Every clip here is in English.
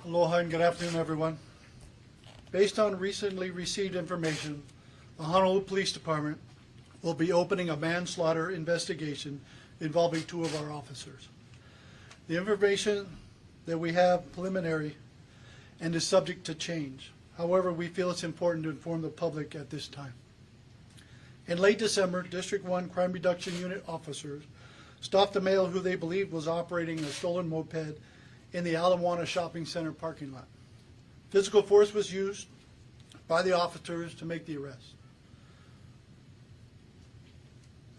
Aloha and good afternoon, everyone. Based on recently received information, the Honolulu Police Department will be opening a manslaughter investigation involving 2 of our officers. The information that we have preliminary and is subject to change. However, we feel it's important to inform the public at this time. In late December, District 1 Crime Reduction Unit officers stopped a male who they believed was operating a stolen moped in the Alamoana Shopping Center parking lot. Physical force was used by the officers to make the arrest,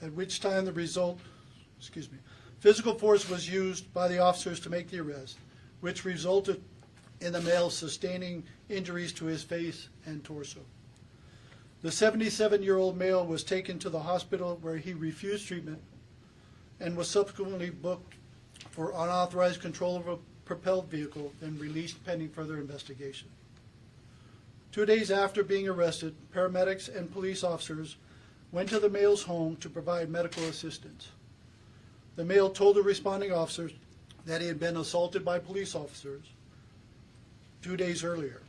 at which time physical force was used by the officers to make the arrest, which resulted in the male sustaining injuries to his face and torso. The 77-year-old male was taken to the hospital where he refused treatment and was subsequently booked for unauthorized control of a propelled vehicle and released pending further investigation. 2 days after being arrested, paramedics and police officers went to the male's home to provide medical assistance. The male told the responding officers that he had been assaulted by police officers 2 days earlier.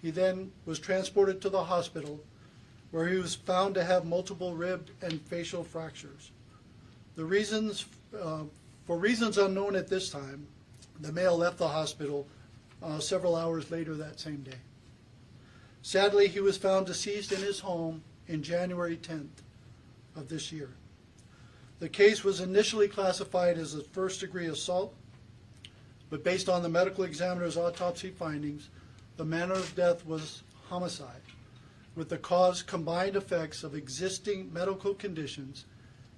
He then was transported to the hospital where he was found to have multiple rib and facial fractures. For reasons unknown at this time, the male left the hospital several hours later that same day. Sadly, he was found deceased in his home in January 10th of this year. The case was initially classified as a first-degree assault, but based on the medical examiner's autopsy findings, the manner of death was homicide, with the cause combined effects of existing medical conditions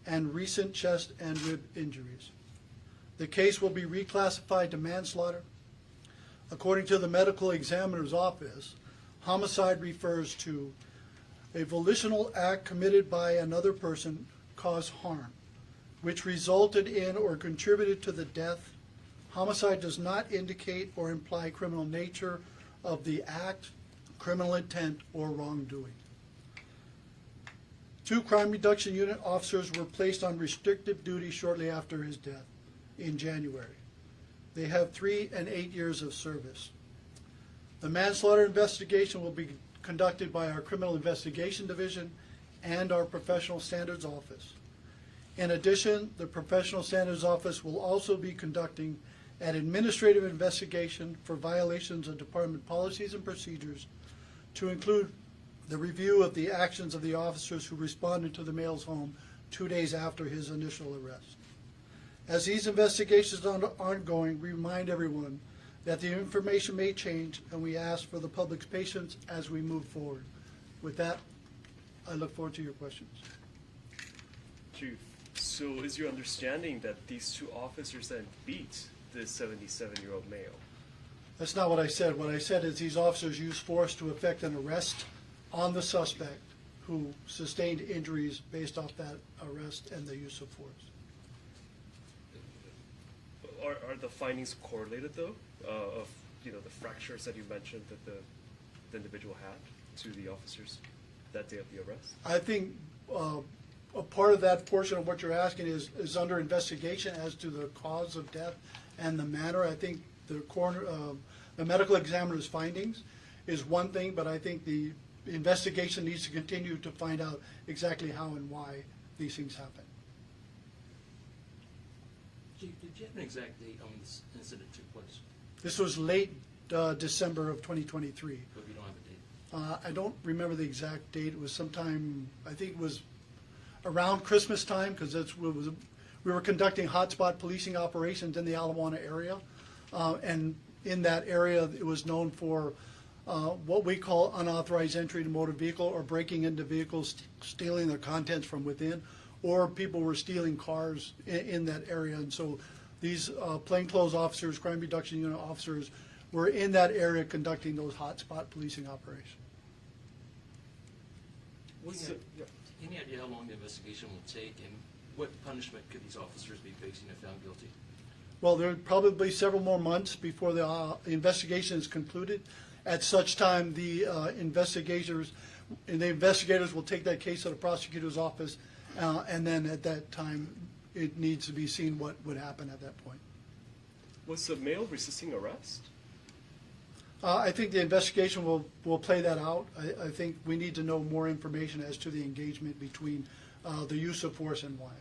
and recent chest and rib injuries. The case will be reclassified to manslaughter. According to the medical examiner's office, homicide refers to a volitional act committed by another person caused harm, which resulted in or contributed to the death. Homicide does not indicate or imply criminal nature of the act, criminal intent, or wrongdoing. 2 Crime Reduction Unit officers were placed on restrictive duty shortly after his death in January. They have 3 and 8 years of service. The manslaughter investigation will be conducted by our Criminal Investigation Division and our Professional Standards Office. In addition, the Professional Standards Office will also be conducting an administrative investigation for violations of department policies and procedures, to include the review of the actions of the officers who responded to the male's home 2 days after his initial arrest. As these investigations are ongoing, we remind everyone that the information may change, and we ask for the public's patience as we move forward. With that, I look forward to your questions. Chief, so is your understanding that these 2 officers then beat this 77-year-old male? That's not what I said. What I said is these officers used force to effect an arrest on the suspect who sustained injuries based off that arrest and the use of force. Are the findings correlated though, of the fractures that you mentioned that the individual had to the officers that day of the arrest? I think a part of that portion of what you're asking is under investigation as to the cause of death and the manner. I think the medical examiner's findings is one thing, but I think the investigation needs to continue to find out exactly how and why these things happen. Chief, did you have an exact date on this incident took place? This was late December of 2023. But you don't have a date? I don't remember the exact date. It was sometime, I think it was around Christmas time, because we were conducting hotspot policing operations in the Alamoana area. And in that area, it was known for what we call unauthorized entry to motor vehicle, or breaking into vehicles, stealing their contents from within, or people were stealing cars in that area. And so these plainclothes officers, crime reduction unit officers, were in that area conducting those hotspot policing operations. Any idea how long the investigation will take, and what punishment could these officers be facing if found guilty? Well, there are probably several more months before the investigation is concluded. At such time, the investigators will take that case to the prosecutor's office, and then at that time, it needs to be seen what would happen at that point. Was the male resisting arrest? I think the investigation will play that out. I think we need to know more information as to the engagement between the use of force and why.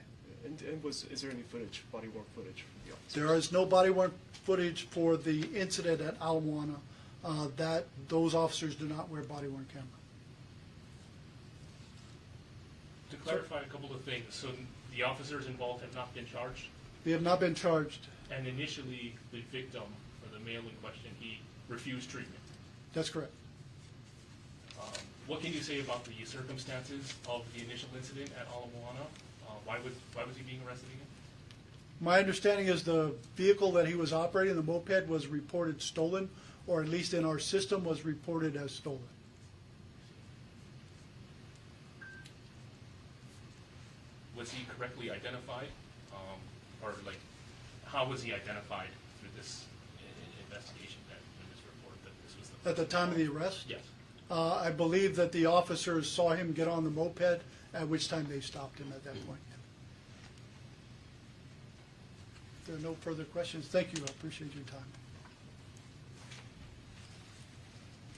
And is there any footage, body worn footage from the officers? There is no body-worn footage for the incident at Ala Moana. That those officers do not wear body-worn camera. To clarify a couple of things, so the officers involved have not been charged, They have not been charged. and initially the victim, or the male in question, he refused treatment. That's correct. What can you say about the circumstances of the initial incident at Ala Moana? Why was he being arrested again? My understanding is the vehicle that he was operating, the moped, was reported stolen, or at least in our system was reported as stolen. Was he correctly identified? Or like, how was he identified through this investigation, in this report, that this was the... At the time of the arrest? Yes. I believe that the officers saw him get on the moped, at which time they stopped him at that point. If there are no further questions, thank you. I appreciate your time.